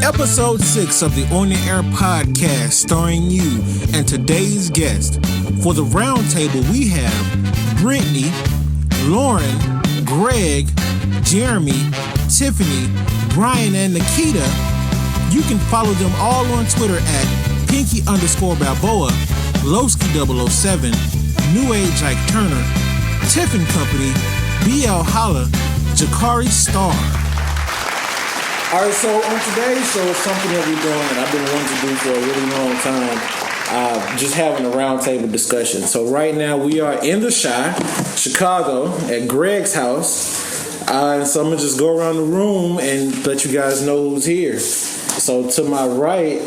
Episode 6 of the On the Air podcast starring you and today's guest. For the Roundtable, we have Brittany, Lauren, Greg, Jeremy, Tiffany, Brian, and Nikita. You can follow them all on Twitter at Pinky_Balboa, Lowski007, New Age Ike Turner, Tiffin Company, BL Holla, Jakari Star. All right, so on today's show, it's something that we're doing and I've been wanting to do for a really long time, just having a roundtable discussion. So right now we are in the Chicago, at Greg's house. And so I'm going to just go around the room and let you guys know who's here. So to my right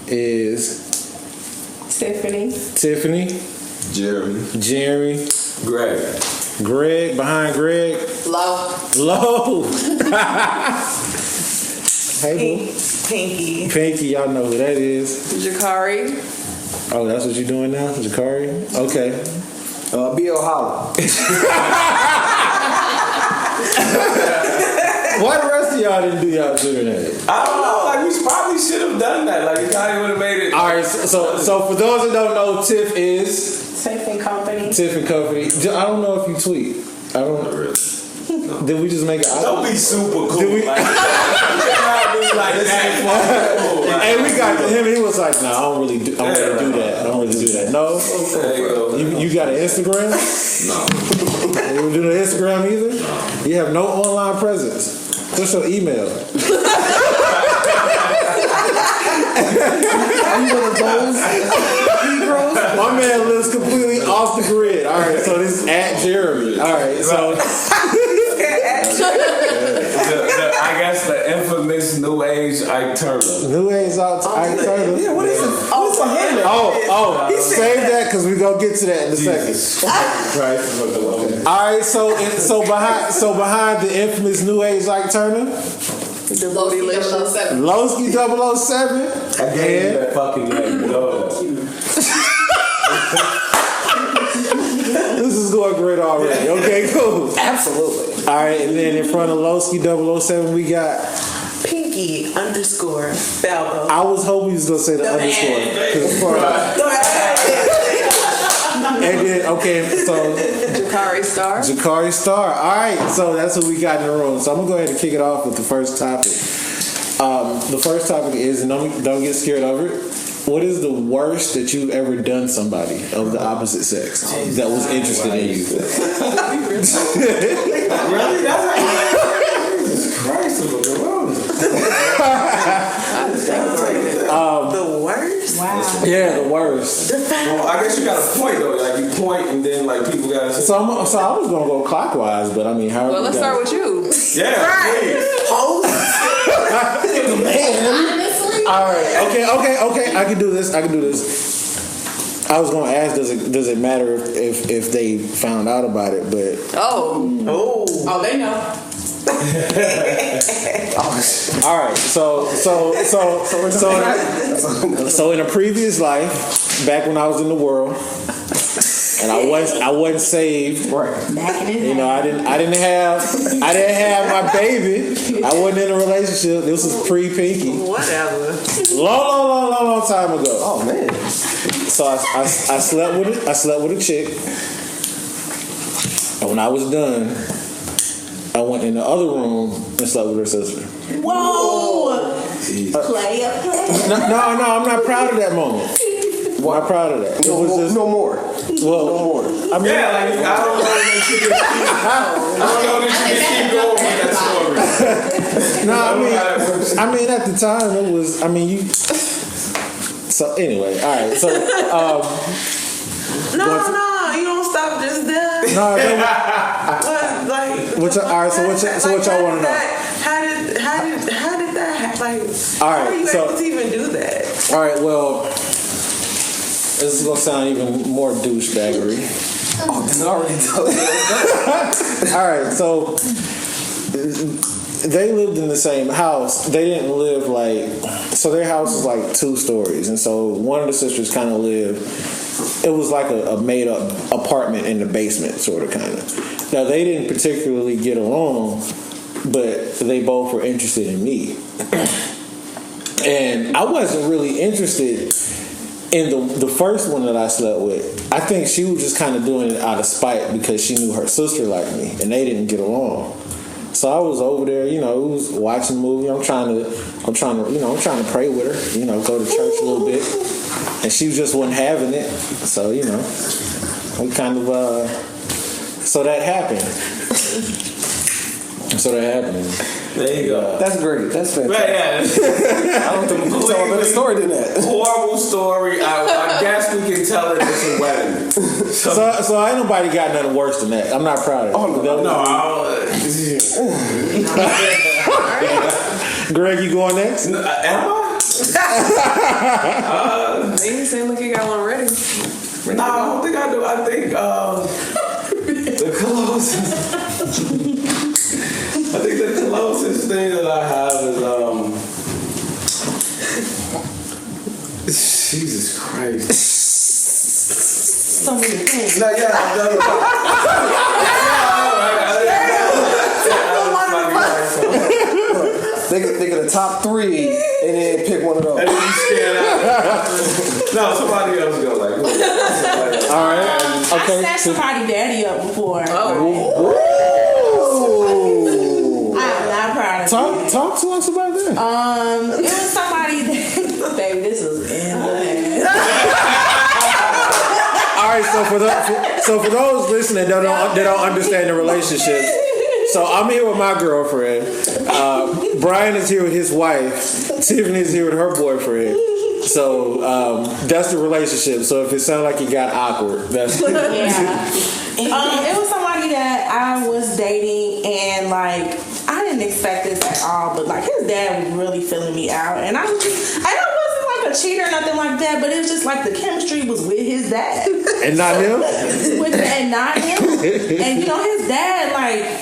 is... Tiffany. Jeremy. Greg. Behind Greg. Low. Hey, Pinky, y'all know who that is. Jakari. Oh, that's what you're doing now? Jakari? Okay. BL Holla. Why the rest of y'all didn't do y'all Twitter name? I don't know. Like, we probably should have done that. Like, you probably would have made it. Alright, so for those that don't know, Tiff is... Tiffin Company. I don't know if you tweet. I don't know. Really. No. Did we just make it? Don't be super cool. Did we? Like that. Hey, we got to him. He was like, "Nah, I don't really do that. No. You got an Instagram? No. You don't do the Instagram either? No. You have no online presence. Just your email. Are you one of those? My man lives completely off the grid. All right, so this is at Jeremy. All right, so I guess the infamous New Age Ike Turner. Ike Turner. Yeah, what is it? Save that because we're gonna get to that in a second. Right. All right, so behind the infamous New Age Ike Turner. Lowski007. I gave you that fucking name. This is going great already. Okay, cool. Absolutely. All right, and then in front of Lowski007, we got Pinky_Balboa. I was hoping he was gonna say the underscore. And then so Jakari Star. All right, so that's what we got in the room. So I'm gonna go ahead and kick it off with the first topic. The first topic is, and don't get scared of it. What is the worst that you've ever done somebody of the opposite sex that was interested in you? Really? That's Christ of the world. The worst? Wow. Yeah, the worst. Well, I guess you got a point though. Like you point and then like people gotta say. So I was gonna go clockwise, but I mean, how? Well, let's start with you. Yeah. Right. Man. All right. Okay. I can do this. I was gonna ask, does it matter if they found out about it? But oh, they know. All right. So in a previous life, back when I was in the world, and I wasn't saved. Right. You know, I didn't have my baby. I wasn't in a relationship. This was pre-Pinky. Whatever. Long time ago. Oh man. So I slept with a chick, and when I was done, I went in the other room and slept with her sister. Whoa! Play. No, I'm not proud of that moment. Well, I'm proud of that. No more. Well, I mean, I don't know that you can keep going with that story. No, I mean, at the time it was. I mean, you. So anyway, all right. So, no, you don't stop just there. No, all right. So what y'all want to know? How did that happen? Like, all right. How are you able to even do that? All right. Well, this is gonna sound even more douchebaggery. I already told you. All right. So they lived in the same house. They didn't live so their house was like 2 stories, and so one of the sisters kind of lived. It was like a made up apartment in the basement, sort of, kind of. Now they didn't particularly get along, but they both were interested in me. And I wasn't really interested in the first one that I slept with. I think she was just kind of doing it out of spite because she knew her sister liked me and they didn't get along. So I was over there, was watching a movie. I'm trying to pray with her, go to church a little bit, and she just wasn't having it. So we kind of so that happened. There you go. That's great. That's fantastic. Yeah. I don't think we can tell a better story than that. Horrible story. I guess we can tell it it's a wedding. So ain't nobody got nothing worse than that. I'm not proud of it. Oh, no. Greg, you going next? Am I? You seem like you got one ready. No, I don't think I do. I think the closest thing that I have is Jesus Christ. So many things. No, yeah, I've done it. They get the top 3 and then pick one of those. And then you stand out. No, somebody else go like. All right. Okay. I snatched somebody's daddy up before. Oh. I'm not proud of it. Talk to us about that. It was somebody that, baby, this was in the All right. So for those listening that don't understand the relationship. So I'm here with my girlfriend. Brian is here with his wife. Tiffany is here with her boyfriend. So that's the relationship. So if it sounds like it got awkward, that's It was somebody that I was dating, and I didn't expect this at all. But his dad was really filling me out, and I wasn't a cheater or nothing like that. But it was just the chemistry was with his dad, and not him. And not him. And his dad,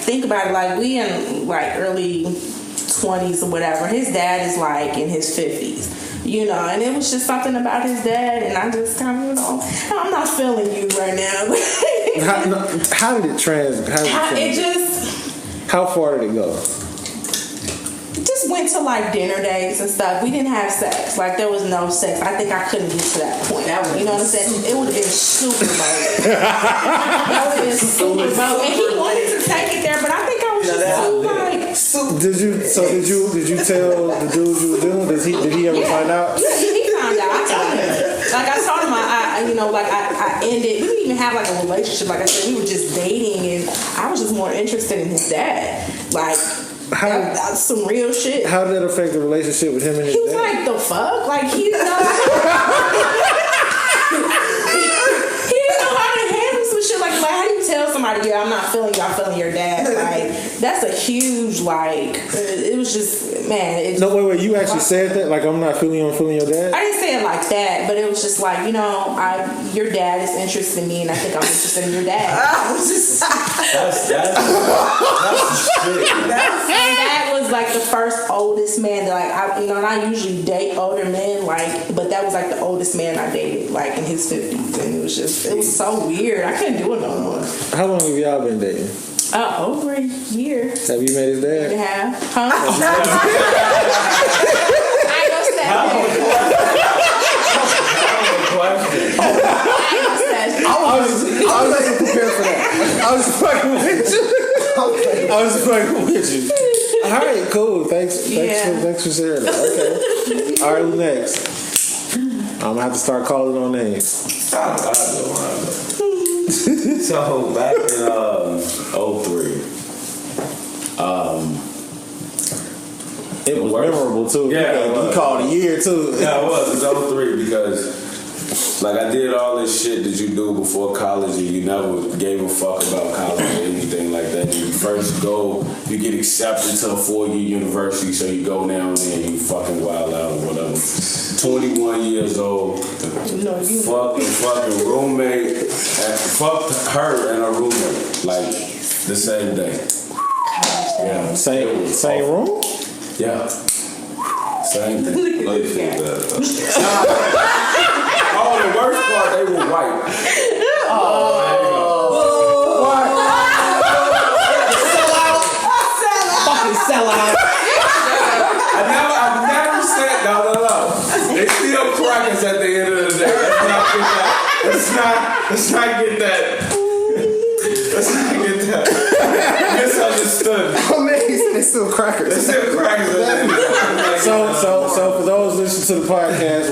think about it, we in early 20s or whatever. His dad is in his 50s. And it was just something about his dad, and I just kind of, I'm not feeling you right now. How did it translate? How far did it go? It just went to dinner dates and stuff. We didn't have sex. There was no sex. I think I couldn't get to that point. You know what I'm saying? It would have been super bold. And he wanted to take it there, but I think I was just too Did you tell the dude you were dealing with? Did he ever find out? Yeah, he found out. I told him. I told him I ended. We didn't even have a relationship. Like I said, we were just dating, and I was just more interested in his dad. That's some real shit. How did that affect the relationship with him and his dad? He was like, the fuck? He didn't know. He didn't know how to handle some shit. How do you tell somebody, I'm not feeling you, I'm feeling your dad? That's a huge, it was just, man. No, wait, you actually said that? I'm not feeling you, I'm feeling your dad? I didn't say it like that, but it was just your dad is interested in me, and I think I'm interested in your dad. That's shit. And that was the first oldest man that and I usually date older men, but that was the oldest man I dated, in his 50s, and it was so weird. I couldn't do it no more. How long have y'all been dating? Over a year. Have you met his dad? Yeah. Huh? I know that. I was prepared for that. I was fucking with you. All right, cool. Thanks for sharing that. Okay. All right, who's next? I'm gonna have to start calling on names. So back in 03, it was memorable too. Yeah, you called a year too. Yeah, it was 03 because I did all this shit that you do before college, and you never gave a fuck about college or anything like that. You first go, you get accepted to a 4-year university, so you go down there and you fucking wild out or whatever. 21 years old, fucking roommate, fucked her and her roommate the same day. Yeah, same room. Yeah, same thing. Oh, the worst part, they were white. Fucking sell out. I never said no. They still crackers at the end of the day. Let's not get that. Misunderstood. Oh man, it's still crackers. It's still crackers. So for those listening to the podcast,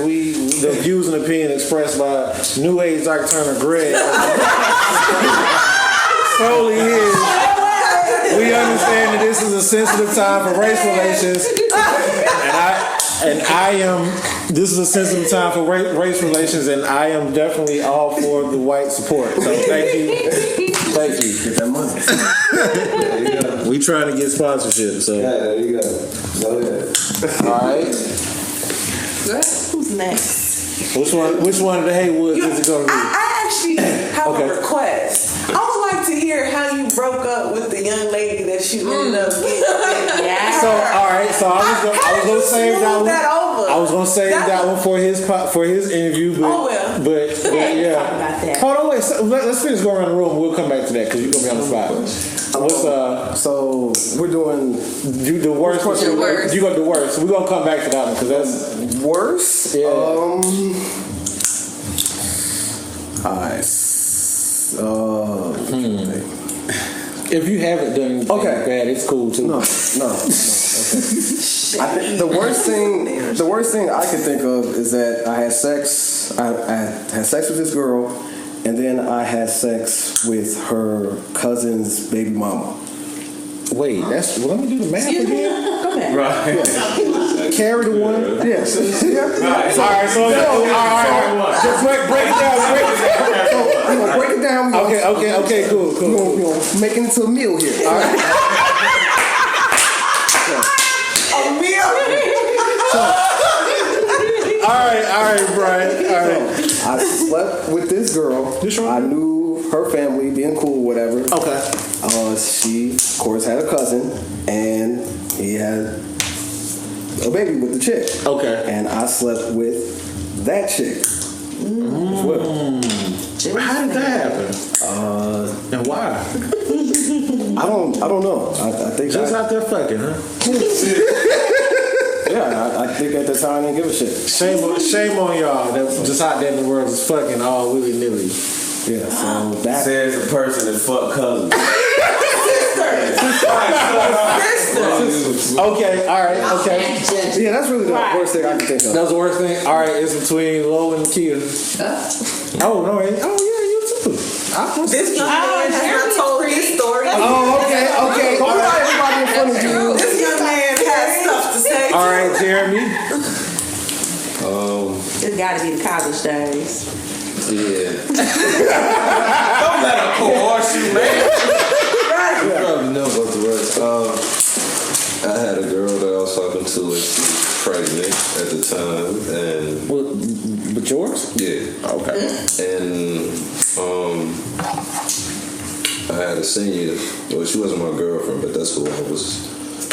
the views and opinion expressed by New Age Dr. Turner Greg solely his. We understand that this is a sensitive time for race relations, this is a sensitive time for race relations, and I am definitely all for the white support. So thank you. Get that money. We trying to get sponsorship. So Yeah, there you go. Go ahead. all right. Who's next? Which one of the Haywoods is it gonna be? I actually have Okay. a request. I would like to hear how you broke up with the young lady that you ended up getting. Yeah. So all right. So I was gonna save that one. I was gonna save that one for his interview, but Oh, well. but Talk yeah. about that. Hold on, wait. So let's finish going around the room. We'll come back to that because you're gonna be on the spot. What's So we're doing the worst? The worst. You got the worst. So we're gonna come back to that one because that's worse. Yeah. Alright. if you haven't done anything bad, it's cool too. No. Okay. I think the worst thing I can think of is that I had sex. I had sex with this girl, and then I had sex with her cousin's baby mama. Wait, let me do the math again. Go back. Right. Carry the one. Yes. Right. All right, so just break it down. We're gonna break it down. Okay, cool. We're gonna make it into a meal here. All right. All right, Brian. All right. I slept with this girl. I knew her family, being cool, whatever. Okay. She, of course, had a cousin, and he had a baby with the chick. Okay. And I slept with that chick as well. How did that happen? And why? I don't know. I think Just out there fucking, huh? yeah, I think at the time I didn't give a shit. Shame on y'all that just out there in the world is fucking all willy nilly. Yeah, so that Says the person that fuck cousins. Okay, all right, okay. yeah, that's really the worst thing I can think of. That's the worst thing. All right, it's between Lo and Kia. Oh no! You too. This young man has not told his story. Oh, okay. Don't let everybody in front of you. This young man has stuff to say. All right, Jeremy. It's got to be the college days. Yeah. Don't let her coerce you, man. You probably know about the rest. I had a girl that I was talking to, and she was pregnant at the time, and But yours? yeah, Okay. and I had a senior. Well, she wasn't my girlfriend, but that's who I was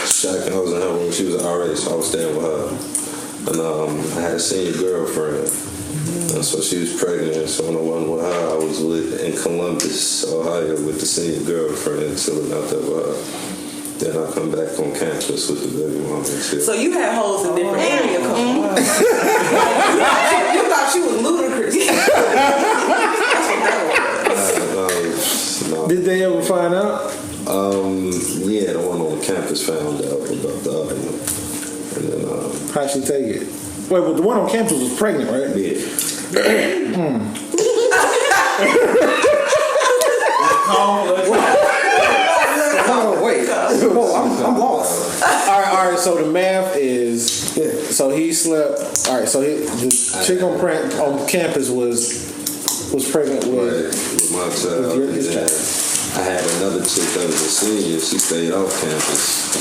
shacking. I was in her room. She was an RA, so I was staying with her, and I had a senior girlfriend. And so she was pregnant, so when I wasn't with her, I was in Columbus, Ohio, with the senior girlfriend, chilling out there with her. Then I come back on campus with the baby mama and shit. So you had hoes in different area codes. You thought she was ludicrous. No. Did they ever find out? Yeah, the one on campus found out about the other one. And then, How'd she take it? Wait, but the one on campus was pregnant, right? yeah. Oh, wait. Whoa, I'm lost. All right. So the math is so he slept. All right. So the chick on campus was pregnant Right, with. with my child. With his And then I had another chick that was a senior. She stayed off campus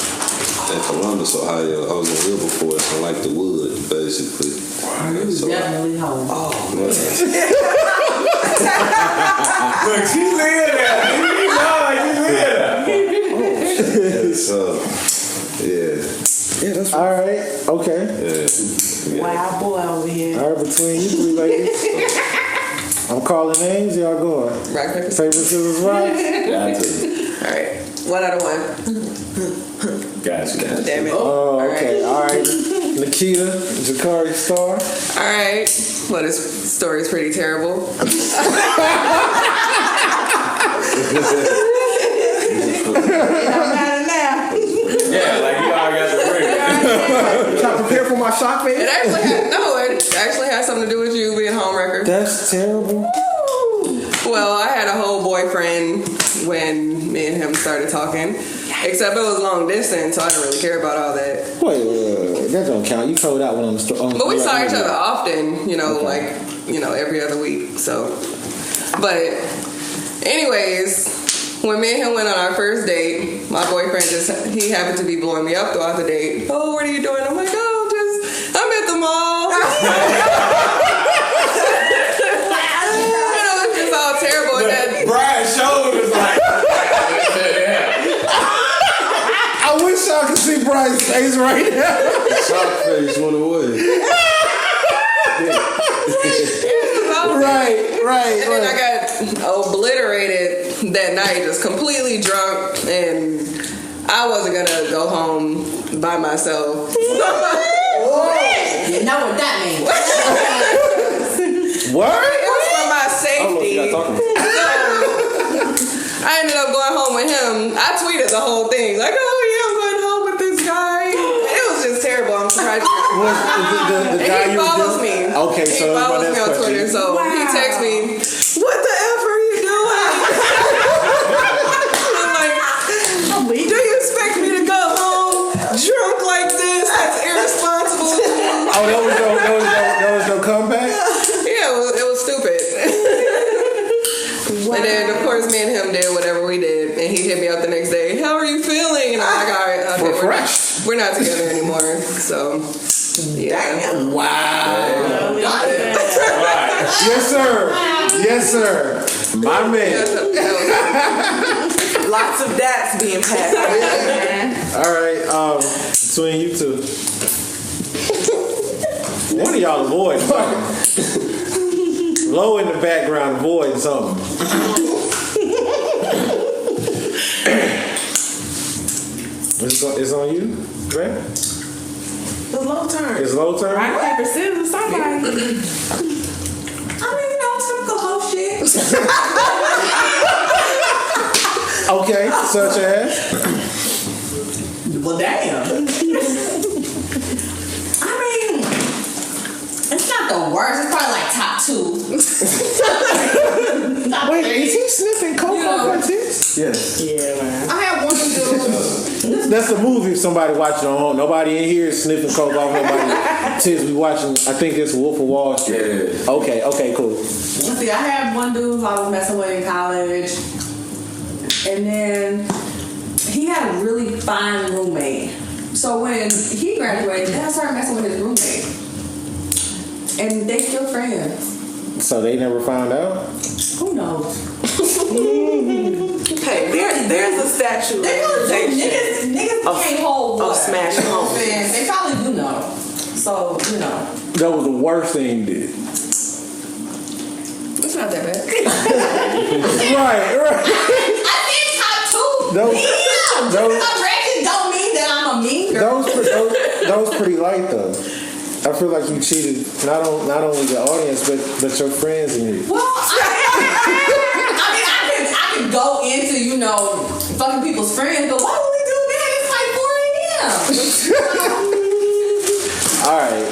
in Columbus, Ohio. I was in Wilberforce, so like the wood, basically. So, Definitely home. Look, she live there. so, yeah. Yeah, that's All right. Okay. Yeah. Wild boy over here. All right. Between you three ladies, I'm calling names. Y'all going? Rock, paper, Favorite scissors, rock. Alright. 1 out of 1. Gotcha. Damn it. Oh, okay. All right. Nikita, Jakari Star. Alright. Well, this story is pretty terrible. Yeah, like you already got the ring. Trying to prepare for my shock face. It actually had something to do with you being homewrecker. That's terrible. Well, I had a whole boyfriend when me and him started talking. Except it was long distance, so I didn't really care about all that. Wait, that don't count. You told that one on the story. But we saw each other often, every other week. So, but anyways, when me and him went on our first date, my boyfriend he happened to be blowing me up throughout the date. Oh, what are you doing? I'm like, I'm at the mall. It's just all terrible. Brian's shoulders like. I wish y'all could see Brian's face right now. Shock face went away. Right. And then I got obliterated that night, just completely drunk, and I wasn't gonna go home by myself. You know what that means. What? It was for my safety. I ended up going home with him. I tweeted the whole thing, like, oh yeah, I'm going home with this guy. It was just terrible. I'm surprised. The guy he you follows me. Okay, he so follows me on Twitter. So he texts me, "What the F are you doing?" I'm like, "Do you expect me to go home drunk like this? That's irresponsible." Oh, that was no comeback? Yeah, it was stupid. And then, of course, me and him did whatever we did, and he hit me up the next day. How are you feeling? And I'm like, all right, okay, we're not together anymore. So, yeah. Wow. Yes, sir. My man. Lots of daps being passed. All right, between you two. One of y'all avoid. Low in the background, avoid something. It's on you, right? It's low turn. It's low turn? Rock, paper, scissors, somebody. I mean, typical hoe shit. Okay, such as? Well, damn. I mean, it's not the worst. It's probably like top 2. Wait, is he sniffing coke off her tits? Yes. Yeah, man. I had one dude. That's a movie somebody watching on home. Nobody in here is sniffing coke off nobody's tits. We watching, I think it's Wolf of Wall Street. Yeah. Okay, cool. Let's see, I had one dude who I was messing with in college. And then he had a really fine roommate. So when he graduated, then I started messing with his roommate. And they still friends. So they never found out? Who knows? Hey, there's a statue. They know niggas can't hold water. Of smashing homes. They probably do know. So, That was the worst thing he did. It's not that bad. Right. I think top 2. Those Correction don't mean that I'm a mean girl. That was pretty light though. I feel like you cheated not only the audience but your friends and you. Well, I could go into fucking people's friends, but why would we do that? It's like 4 a.m. All right,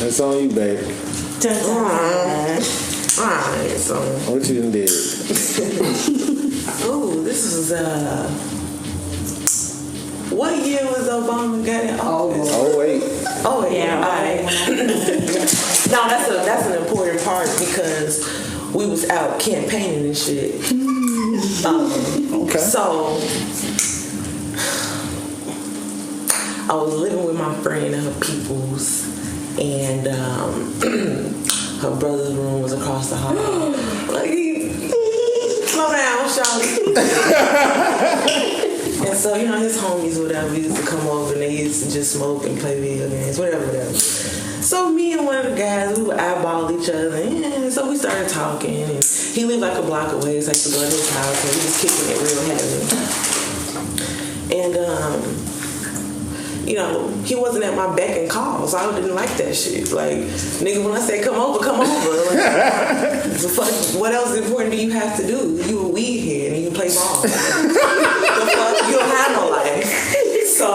that's on you, baby. Alright, so What you done did? ooh, this is what year was Obama got in office? Oh wait. Oh yeah, alright. No, that's an important part because we was out campaigning and shit. Okay. So I was living with my friend and her peoples, and her brother's room was across the hall. Like, slow down, Charlie. And so, his homies, whatever, used to come over and they used to just smoke and play video games, whatever. So me and one of the guys, we would eyeball each other, and so we started talking. And he lived like a block away, so I could go to his house, and we was kicking it real heavy. And you know, he wasn't at my beck and call, so I didn't like that shit. Like, nigga, when I say come over, come over. Like, the fuck, what else important do you have to do? You a weed head and you play ball. The fuck, you don't have no life. So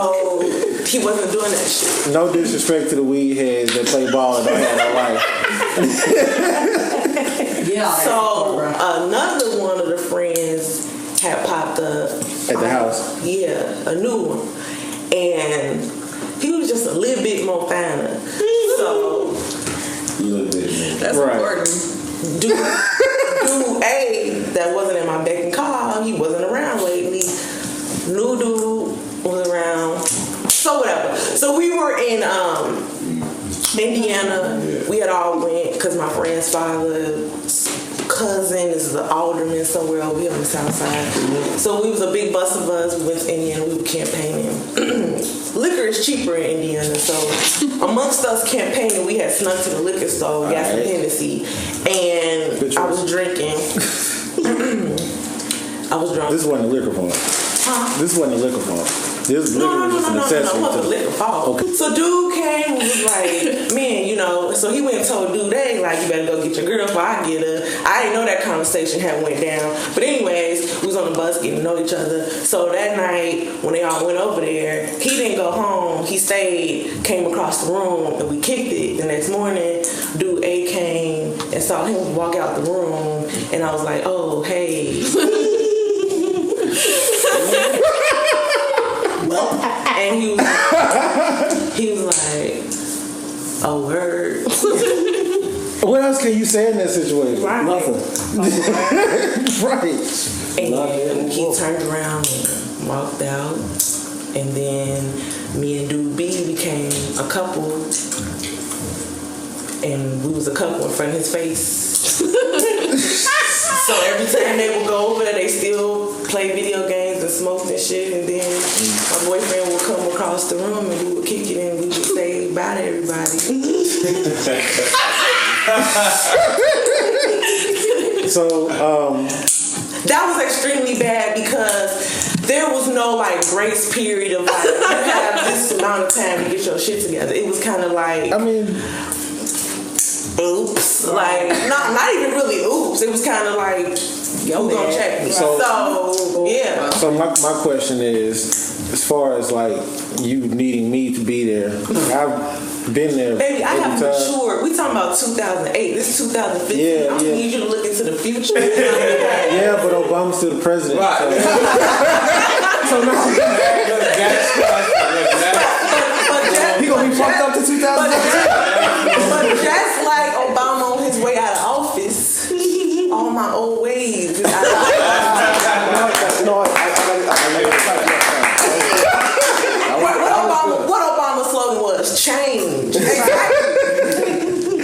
he wasn't doing that shit. No disrespect to the weed heads that play ball and don't have no life. Yeah. So another one of the friends had popped up At the house? Yeah, a new one. And he was just a little bit more finer. So That's Right. important. dude A that wasn't in my beck and call, he wasn't around lately. New dude was around. So whatever. So we were in Indiana. We had all went because my friend's father's cousin is the alderman somewhere over here on the south side. So we was a big bus of us. We went to Indiana. We were campaigning. Liquor is cheaper in Indiana, so amongst us campaigning, we had snuck to the liquor store, got some Hennessy, and I was drinking. I was drunk. This wasn't a liquor farm. Huh? This wasn't a liquor farm. This liquor was just a No, necessity. it wasn't liquor fault. Okay. So dude came and was like, man, you know, so he went and told dude, they like, you better go get your girl before I get her. I didn't know that conversation had went down. But anyways, we was on the bus getting to know each other. So that night, when they all went over there, he didn't go home. He stayed, came across the room, and we kicked it. The next morning, dude A came and saw him walk out the room, and I was like, oh, hey. And he was like, oh, word. What else can you say in that situation? Right. Nothing. Right. And he turned around and walked out. And then me and Dude B became a couple. And we was a couple in front of his face. So every time they would go over there, they still play video games and smoked and shit. And then my boyfriend would come across the room and we would kick it and we would say bye to everybody. So, that was extremely bad because there was no like grace period of like you have this amount of time to get your shit together. It was kind of like, I mean, oops, like not even really oops. It was kind of like, who gonna check me? So yeah. So my question is, as far as like you needing me to be there, I've been there. Baby, I have every time. matured. We talking about 2008. This is 2015. Yeah, I don't yeah. need you to look into the future. Yeah, but Obama's still the president. Right. So now he gonna be fucked up to 2000. But just like Obama on his way out of office, all my old ways. What Obama's slogan was change. Exactly.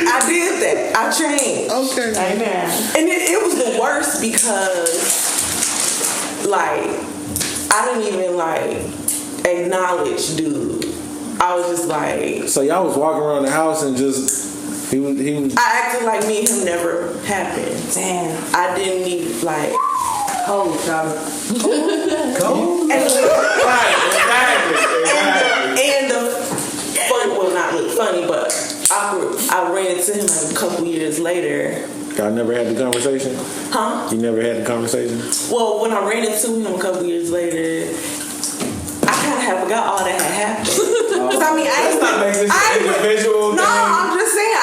I did that. I changed. Okay. Amen. And it was the worst because, like, I didn't even like acknowledge dude. I was just like. So y'all was walking around the house and just he was. I acted like me and him never happened. Damn. I didn't need like. Cold, Charlie. And the fun, well, not really funny, but awkward. I ran into him like a couple years later. Y'all never had the conversation? Huh? You never had the conversation? Well, when I ran into him a couple years later, I kind of had forgot all that had happened. Because I mean, individual. No, I'm just saying,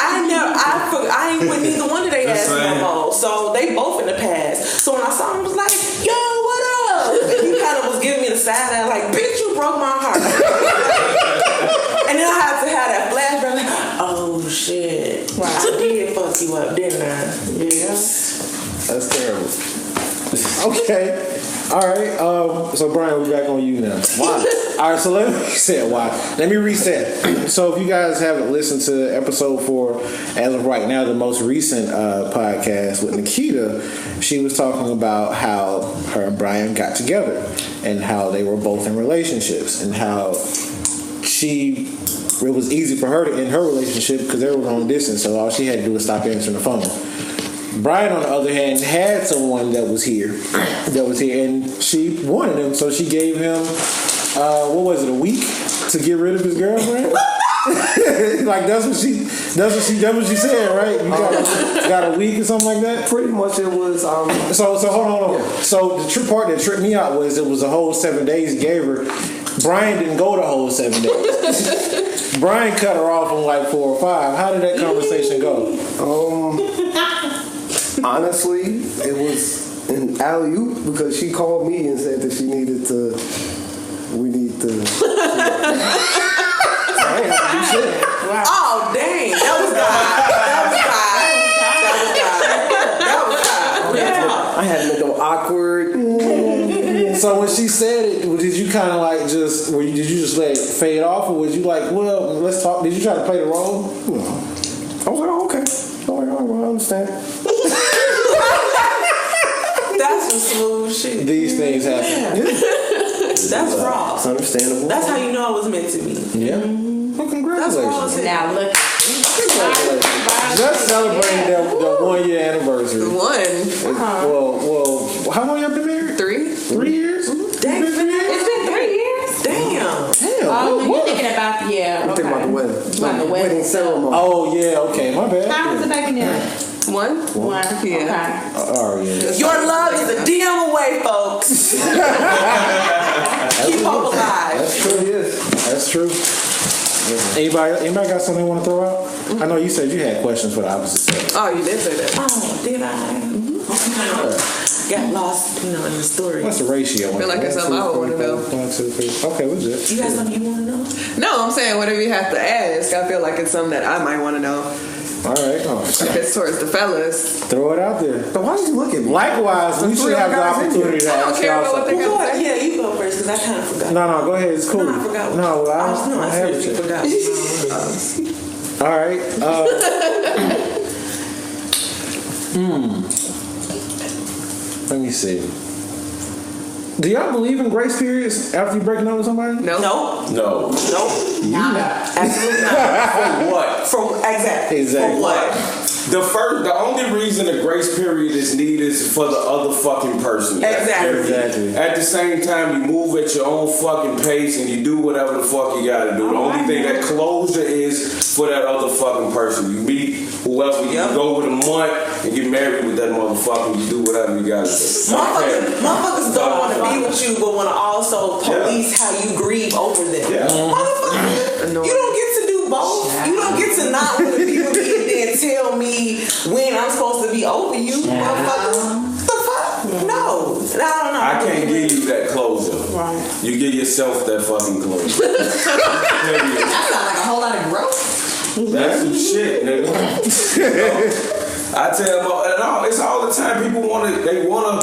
I ain't with neither one of their ass no more. So they both in the past. So when I saw him, I was like, yo, what up? And he kind of was giving me the side eye, like, bitch, you broke my heart. And then I had to have that flashback, like, oh shit, I did fuck you up, didn't I? Yeah. That's terrible. Okay. All right. So Brian, we're back on you now. Why? All right. So let me reset. Why? Let me reset. So if you guys haven't listened to episode 4, as of right now, the most recent podcast with Nikita, she was talking about how her and Brian got together and how they were both in relationships and how it was easy for her to end her relationship because they were long distance. So all she had to do was stop answering the phone. Brian, on the other hand, had someone that was here, and she wanted him, so she gave him what was it, a week to get rid of his girlfriend? Like that's what she said, right? You got a week or something like that. Pretty much it was. So hold on. Yeah. So the part that tripped me out was it was a whole 7 days he gave her. Brian didn't go the whole 7 days. Brian cut her off on like 4 or 5. How did that conversation go? Honestly, it was an alley-oop because she called me and said that we need to. I ain't have to do shit. Wow. Oh dang, that was God. I had to make them awkward. So when she said it, did you kind of like just did you just let it fade off, or was you like, well, let's talk? Did you try to play the role? No. I was like, oh, okay. I understand. That's some smooth shit. These things happen. Yeah. That's raw. It's understandable. That's how you know it was meant to be. Yeah. Well, congratulations. Now look. Just celebrating the 1 year anniversary. One. Well, how long y'all been married? 3. 3 years? Dang, It's been 3 years. damn. Oh, you're thinking about I'm thinking about the wedding. About the wedding ceremony. Oh yeah, okay, my bad. How was the baby now? 1. Yeah. Okay. Oh yeah. Your love is a DM away, folks. Keep hope alive. That's true. Yes. That's true. Anybody got something they want to throw out? I know you said you had questions for the opposite sex. Oh, you did say that. Oh, did I? Got lost, in the story. What's the ratio? I feel like it's something I would want to know. 1, 2, 3. Okay, what's it? You got something you want to know? No, I'm saying whatever you have to ask. I feel like it's something that I might want to know. All right. If it's towards the fellas. Throw it out there. But why did you look at me? Likewise, we should have the opportunity to I don't ask care y'all about what they something. got to say. Yeah, you go first because I kind of forgot. No, go ahead. It's cool. No, I forgot. No, I have seriously it. forgot. All right. Let me see. Do y'all believe in grace periods after you breaking up with somebody? No. No. Absolutely not. For what? Exactly. For what? The only reason a grace period is needed is for the other fucking person. Exactly. At the same time, you move at your own fucking pace and you do whatever the fuck you gotta do. The only thing that closure is for that other fucking person. You meet whoever, you go with a month and get married with that motherfucker. You do whatever you gotta do. Motherfuckers don't want to be with you, but want to also police how you grieve over them. Yeah. Motherfucker, you don't get to do both. You don't get to not want to be with me and then tell me when I'm supposed to be over you. Motherfucker, the fuck? No. I don't know. I can't give you that closure. Right. You give yourself that fucking closure. That sounds like a whole lot of growth. That's some shit, nigga. I tell them, it's all the time. People they want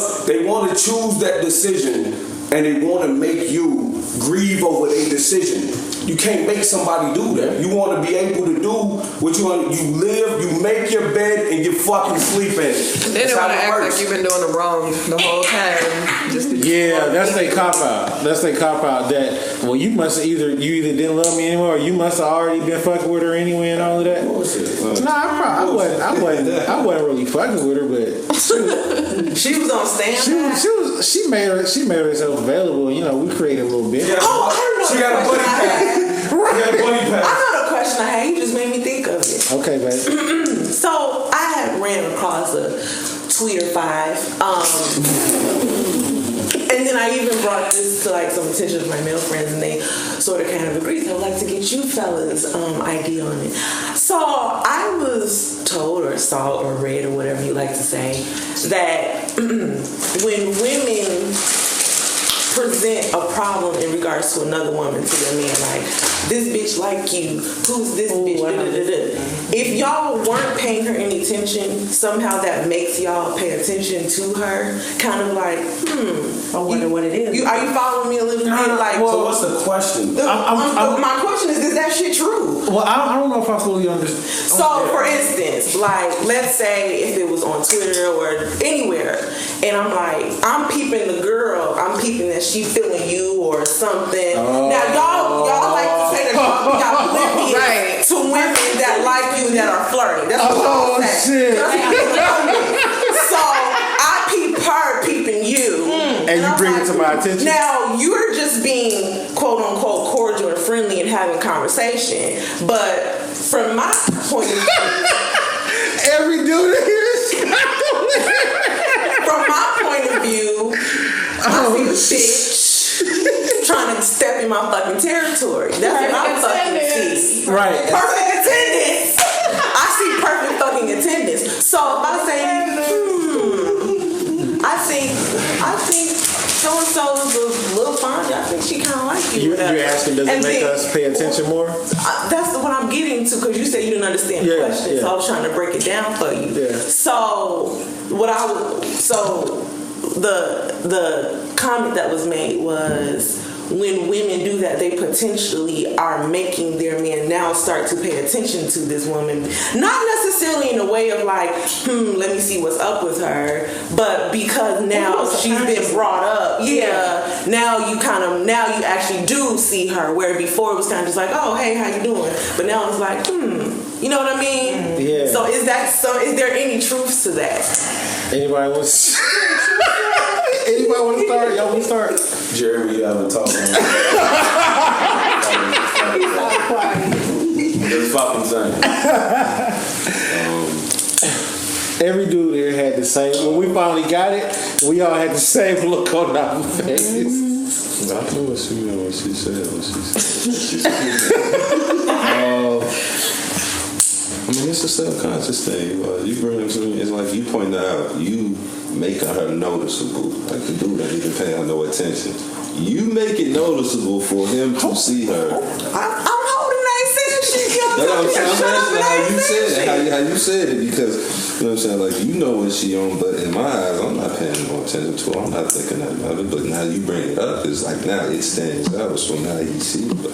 to choose that decision, and they want to make you grieve over their decision. You can't make somebody do that. You want to be able to do what you want. You live, you make your bed, and you fucking sleep in it. They don't want to act like you've been doing it wrong the whole time. That's their cop out. That's their cop out. That you either didn't love me anymore, or you must have already been fucking with her anyway, and all of that. I wasn't really fucking with her, but she was on standby. She made herself available. We created a little bit. Yeah. She got a buddy pass. I know the question I had. You just made me think of it. Okay, babe. So I had ran across a Twitter 5. And then I even brought this to some attention of my male friends, and they sort of kind of agreed. I would like to get you fellas' idea on it. So I was told or saw or read or whatever you like to say that when women present a problem in regards to another woman to their man, like, this bitch like you, who's this bitch, if y'all weren't paying her any attention, somehow that makes y'all pay attention to her, kind of like, I wonder what it is. Are you following me a little bit? So what's the question? My question is that shit true? Well, I don't know if I fully understand. So, for instance, let's say if it was on Twitter or anywhere, and I'm peeping the girl, I'm peeping that she feeling you or something. Now, y'all like to say that y'all be oblivious to women that like you that are flirting. That's what I'm saying. Shit. So I peep her peeping you, and you bring it to my attention. Now you're just being quote unquote cordial and friendly and having conversation, but from my point of view, Every dude here is from my point of view, I see the bitch trying to step in my fucking territory. That's what I fucking see. right. Perfect attendance. I see perfect fucking attendance. So if I say, I think so and so is a little fond. I think she kind of like you. You're asking, does it make us pay attention more? That's what I'm getting to, because you said you didn't understand the question, so I was trying to break it down for you. Yeah. So the comment that was made was, when women do that, they potentially are making their men now start to pay attention to this woman. Not necessarily in a way of like, let me see what's up with her, but because now she's been brought up. Yeah. Now you actually do see her, where before it was kind of just like, oh, hey, how you doing? But now it's like, you know what I mean? Yeah. So is there any truth to that? Anybody want to start? Y'all want to start? Jeremy, you haven't talked. Just fucking saying. Every dude here had the same. When we finally got it, we all had the same look on our faces. I know what she said. I mean, it's a self-conscious thing. You bring it to me, it's like you point out, you making her noticeable. Like the dude that even paying her no attention. You make it noticeable for him to see her. I'm holding that shit. That's what I'm saying. How you said it, because you know what I'm saying. Like, you know what she on, but in my eyes, I'm not paying no attention to her. I'm not thinking nothing of it. But now you bring it up, it's like now it stands out. So now he see. But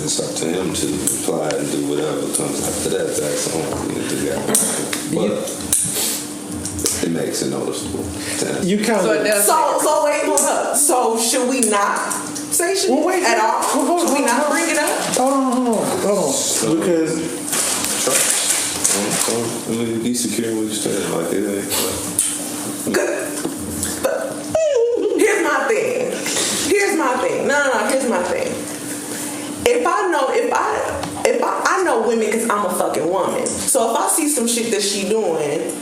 it's up to him to reply and do whatever comes after that. That's on the guy. But it makes it noticeable. You kind of. So wait, hold up. So should we not say shit at all? Should we not bring it up? Hold on. Because be secure in what you say. Like it ain't. Good. But here's my thing. No. Here's my thing. If I know women, because I'm a fucking woman. So if I see some shit that she doing,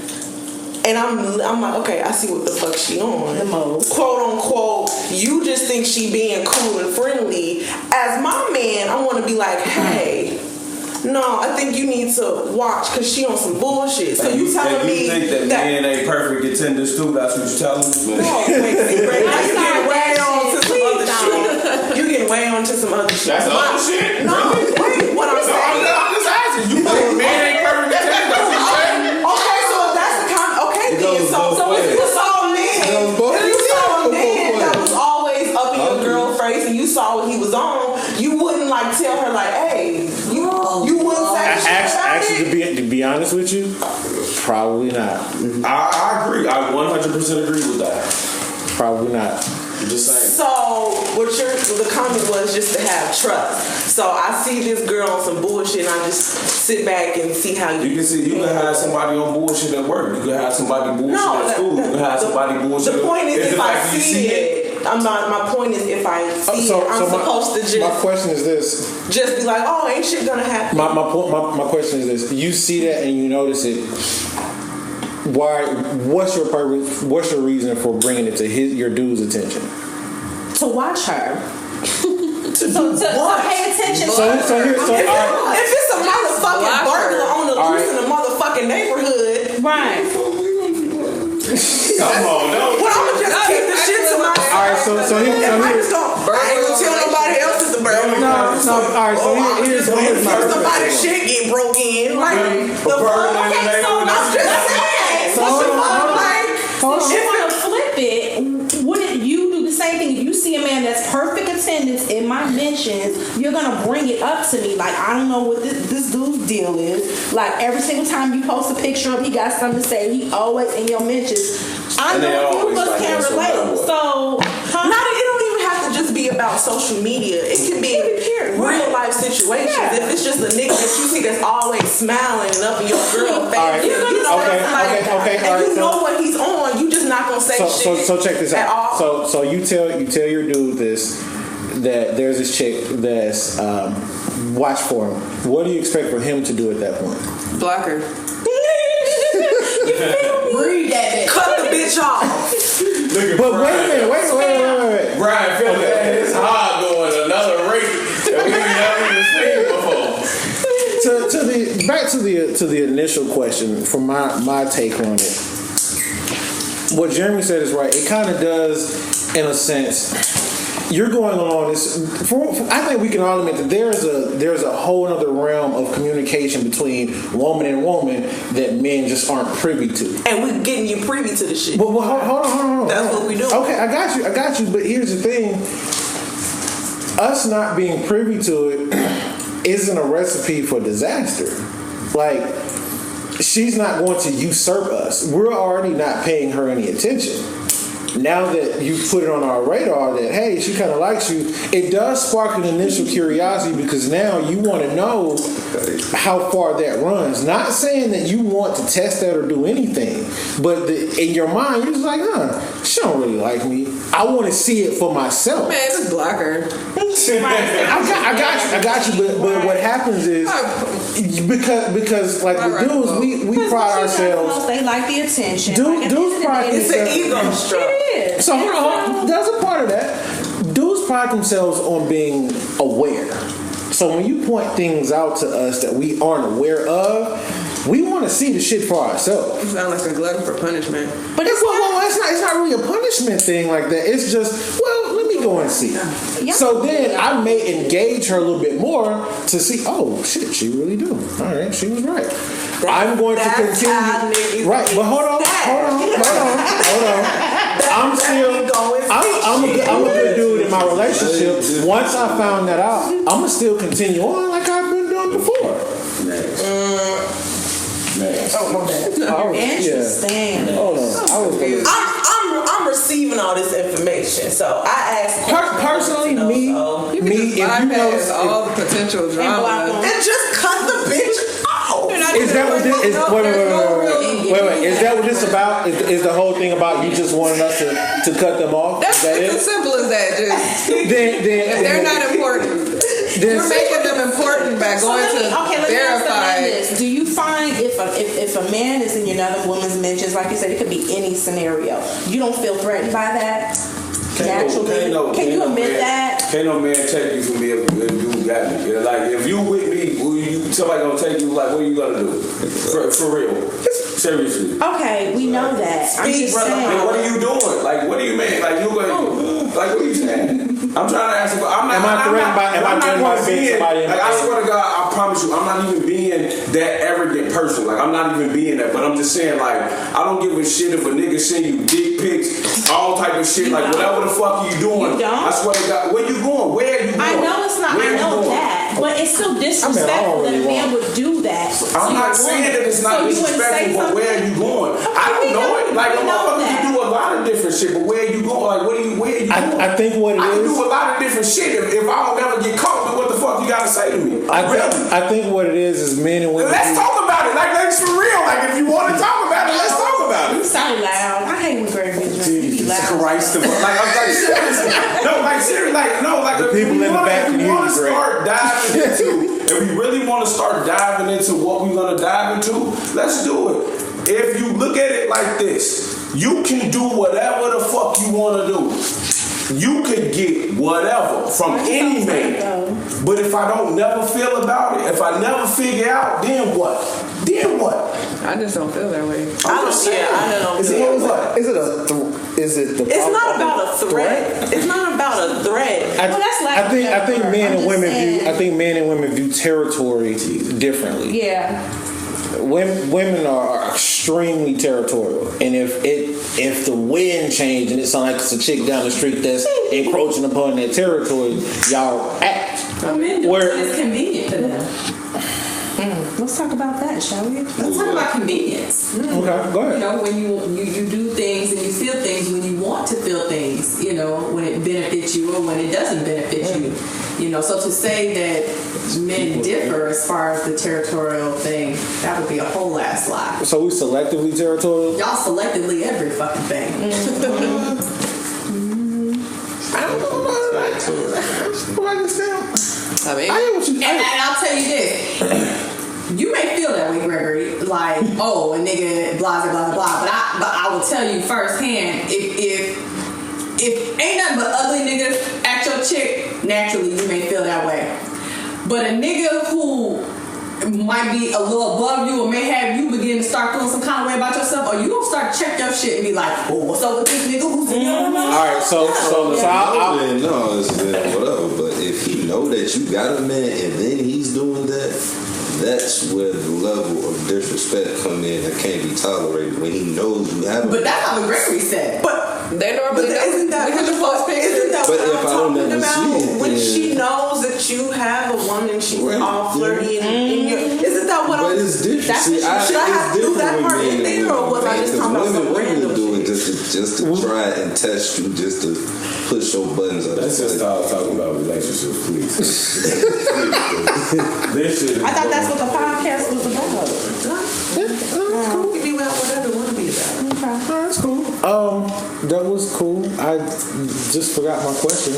and I'm like, okay, I see what the fuck she on. The most. Quote unquote, you just think she being cool and friendly. As my man, I want to be like, hey, no, I think you need to watch, because she on some bullshit. So you telling me think that men ain't perfect attenders too? That's what you telling me? No, wait, you getting way on to some other shit. You getting way on to some other shit. That's other shit? No, wait, what I'm saying. I'm just asking. You think men ain't perfect attenders? That's what you saying? Okay, so if that's the kind. Okay, then so if you saw a man that was always up in your girl face, and you saw what he was on, you wouldn't like tell her like, hey, you wouldn't say actually, to be honest with you, probably not. I agree. I 100% agree with that. Probably not. I'm just saying. So the comment was just to have trust. So I see this girl on some bullshit, and I just sit back and see how you can have somebody on bullshit at work. You can have somebody bullshit at school. You can have somebody bullshit. The point is, if I see it, my point is, if I see it, I'm supposed to just. My question is this: just be like, oh, ain't shit gonna happen. My question is this: you see that and you notice it. Why? What's your purpose? What's your reason for bringing it to your dude's attention? To watch her. to pay attention. So if it's a motherfucking burglar on the loose in a motherfucking neighborhood, right? Come on, no. Well, I'ma just keep the shit to myself. All right, so I ain't gonna tell nobody else it's a burglar. No. All right, so here's somebody's shit get broke in. Like the fuck? Okay, so I'm just saying. If you want to flip it, wouldn't you do the same thing? If you see a man that's perfect attendance in my mentions, you're gonna bring it up to me. Like, I don't know what this dude's deal is. Like, every single time you post a picture of him, he got something to say. He always in your mentions. I know few of us can't relate. So, it don't even have to just be about social media. It can be real life situations. Yeah. If it's just a nigga that you see that's always smiling and up in your girl face. All right. You know Okay, like that. okay, And all right, you so- know what he's on. You just not gonna say shit. So check this at out. all. So you tell your dude this, that there's this chick that's watch for him. What do you expect for him to do at that point? Block her. Read that. Cut the bitch off. But wait a minute, wait. Brian feels that his heart going another rate that we never even seen before. Back to the initial question, from my take on it. What Jeremy said is right. It kind of does, in a sense. You're going along this. I think we can all admit that there's a whole other realm of communication between woman and woman that men just aren't privy to. And we getting you privy to the shit. But hold on. That's what we do. Okay, I got you. But here's the thing: us not being privy to it isn't a recipe for disaster. Like, she's not going to usurp us. We're already not paying her any attention. Now that you put it on our radar that, hey, she kind of likes you, it does spark an initial curiosity because now you want to know how far that runs. Not saying that you want to test that or do anything, but in your mind, you're just like, she don't really like me. I want to see it for myself. Man, just block her. I got you. But what happens is because like with dudes, we pride ourselves. They like the attention. Dudes pride It's an themselves. ego struck. So hold on, that's a part of that. Dudes pride themselves on being aware. So when you point things out to us that we aren't aware of, we want to see the shit for ourselves. You sound like a glutton for punishment. But it's not really a punishment thing like that. It's just, well, let me go and see. Yeah. So then I may engage her a little bit more to see, oh shit, she really do. All right, she was right. I'm going to continue. Right, but hold on. I'm a good dude in my relationship. Once I found that out, I'm gonna still continue on like I've been doing before. Interesting. Hold on. I'm receiving all this information, so I asked Personally, me, if you bypass know, all the potential drama. and just cut the bitch off. is that what this is? Wait. Is that what this about? Is the whole thing about you just wanting us to cut them off? That's Is that it's as it? simple as that. Just Then if they're not important, you're making them important by going to verify. This. Do you find if a man is in another woman's mentions, like you said, it could be any scenario, you don't feel threatened by that? Naturally, can you admit that? Can't no man take you from me if you got me. You know, like if you with me, somebody gonna take you. Like what are you gonna do? For real? Seriously. Okay, we know that. I'm just saying. Like, what are you doing? Like what do you mean? Like you going? Like what are you saying? I'm trying to ask. Am I threatened by being somebody? Like I swear to God, I promise you, I'm not even being that arrogant person. Like I'm not even being that. But I'm just saying, like I don't give a shit if a nigga send you dick pics, all type of shit. Like whatever the fuck you doing. I swear to God, where you going? Where are you going? I know it's not. I know that, but it's still disrespectful that a man would do that. I'm not saying that it's not disrespectful, but where are you going? I don't know it. Like a motherfucker can do a lot of different shit, but where are you going? Like where are you going? I think what it is. I can do a lot of different shit. If I don't ever get caught, then what the fuck you gotta say to me? I think what it is men and women. Let's talk about it. Like let's for real. Like if you want to talk about it, let's talk about it. You sound loud. I hate when Greg be drunk. He be loud. Christ, like I'm like seriously. Like the people in the back can hear you, start diving into. If we really want to start diving into what we're gonna dive into, let's do it. If you look at it like this, you can do whatever the fuck you want to do. You could get whatever from any man. But if I don't never feel about it, if I never figure out, then what? Then what? I just don't feel that way. I don't. Is it the? It's not about a threat. It's not about a threat. I think men and women view territory differently. Yeah. Women are extremely territorial, and if the wind changes and it sounds like it's a chick down the street that's encroaching upon that territory, y'all act. Men do it. It's convenient for them. Let's talk about that, shall we? Let's talk about convenience. Okay, go ahead. You know, when you do things and you feel things when you want to feel things, you know, when it benefits you or when it doesn't benefit you. You know, so to say that men differ as far as the territorial thing, that would be a whole ass lie. So we selectively territorial? Y'all selectively every fucking thing. I don't know about that. I mean, And I'll tell you this. You may feel that way, Gregory, like, oh, a nigga, blah, blah, blah, blah. But I will tell you firsthand, if ain't nothing but ugly niggas at your chick, naturally you may feel that way. But a nigga who might be a little above you or may have you begin to start feeling some kind of way about yourself, or you gonna start check your shit and be like, oh, what's up with this nigga who's in your mouth? All right, so I'll no, it's whatever. But if he know that you got a man and then he's doing that, that's where the level of disrespect come in that can't be tolerated when he knows you have. But that's how Gregory said. But they normally isn't that what I'm talking about? When she knows that you have a woman, she's all flirty and isn't that what I'm? But it's different. That's should I have to do that part in there, or was I just talking about some random do it just to try and test you, just to push your buttons up. Let's just start talking about relationships, please. This shit. I thought that's what the podcast was about. Be about whatever you want to be about. Okay. that's cool. That was cool. I just forgot my question.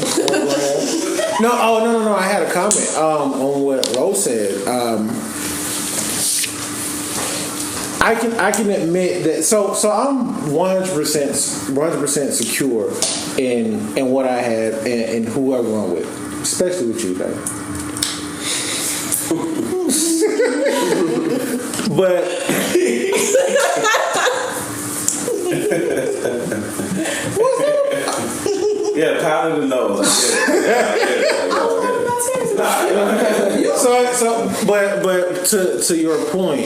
No, I had a comment on what Rose said. I can admit that. So I'm 100% secure in what I have and whoever I'm with, especially with you, baby. But yeah, pound in the nose. But to your point,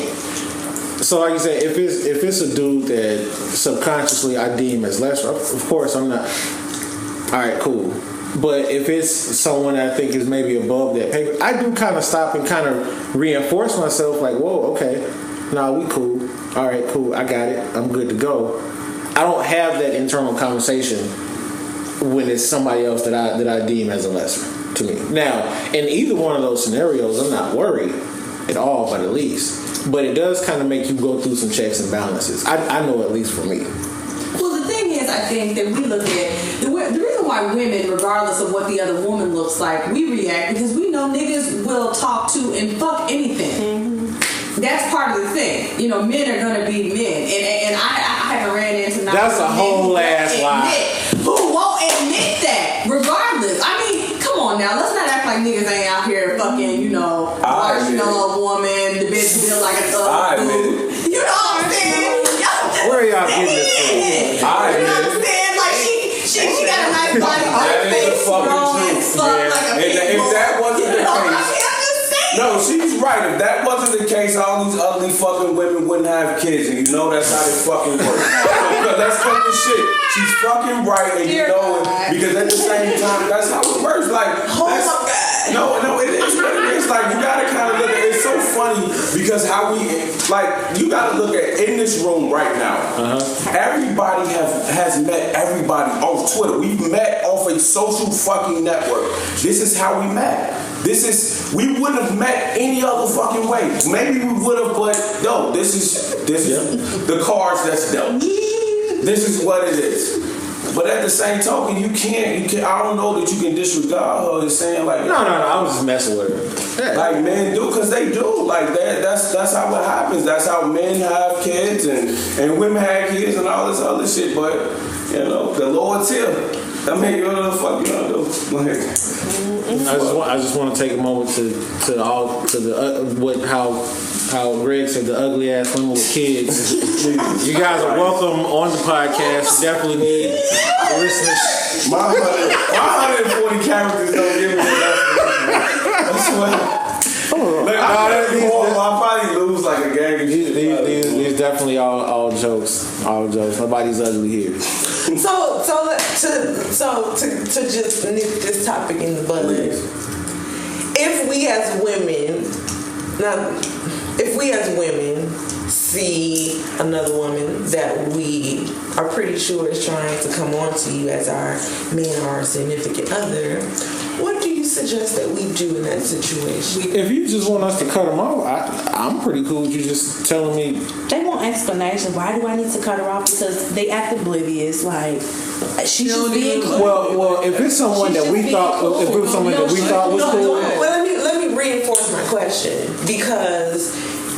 so like you said, if it's a dude that subconsciously I deem as lesser, of course I'm not. All right, cool. But if it's someone I think is maybe above that pay, I do kind of stop and kind of reinforce myself, like, whoa, okay, nah, we cool. All right, cool, I got it. I'm good to go. I don't have that internal conversation when it's somebody else that I deem as a lesser to me. Now, in either one of those scenarios, I'm not worried at all, but at least. But it does kind of make you go through some checks and balances. I know, at least for me. Well, the thing is, I think that we look at the reason why women, regardless of what the other woman looks like, we react because we know niggas will talk to and fuck anything. Mm-hmm. That's part of the thing. You know, men are gonna be men, and I haven't ran into. That's a whole ass lie. Who won't admit that? Regardless, I mean, come on now. Let's not act like niggas ain't out here fucking. You know, watching a woman, the bitch built like a thug dude. You know what I'm saying? Where are y'all getting this from? You know what I'm saying? Like she got a nice body, nice face, strong and fuck like a pig. If that wasn't the case, no, she's right. If that wasn't the case, all these ugly fucking women wouldn't have kids, and you know that's how they fucking work. Because that's fucking shit. She's fucking right, and you know it. Because at the same time, that's how it works. Like, oh my God. No, it is what it is. Like, you gotta kind of look at it. It's so funny because how we, like, you gotta look at in this room right now. Everybody has met everybody off Twitter. We've met off a social fucking network. This is how we met. We wouldn't have met any other fucking way. Maybe we would have, but no, this is the cards that's dealt. This is what it is. But at the same token, you can't. I don't know that you can disregard her as saying like. No. I was just messing with her. Yeah. Like men do, because they do. Like that's how it happens. That's how men have kids and women have kids and all this other shit. But you know, the Lord's here. I mean, what the fuck you gonna do? I just want to take a moment how Greg said the ugly ass women with kids. You guys are welcome on the podcast. Definitely need listeners. My 140 characters don't give me that. That's what. I'll probably lose like a gang. These definitely all jokes. All jokes. Nobody's ugly here. So to just nip this topic in the bud. If we as women see another woman that we are pretty sure is trying to come on to you as our man or our significant other, what do you suggest that we do in that situation? If you just want us to cut them off, I'm pretty cool with you just telling me. They want explanation. Why do I need to cut her off? Because they act oblivious. Like she's just being cool. Well, if it's someone that we thought, if it was someone that we thought was cool. Well, let me reinforce my question, because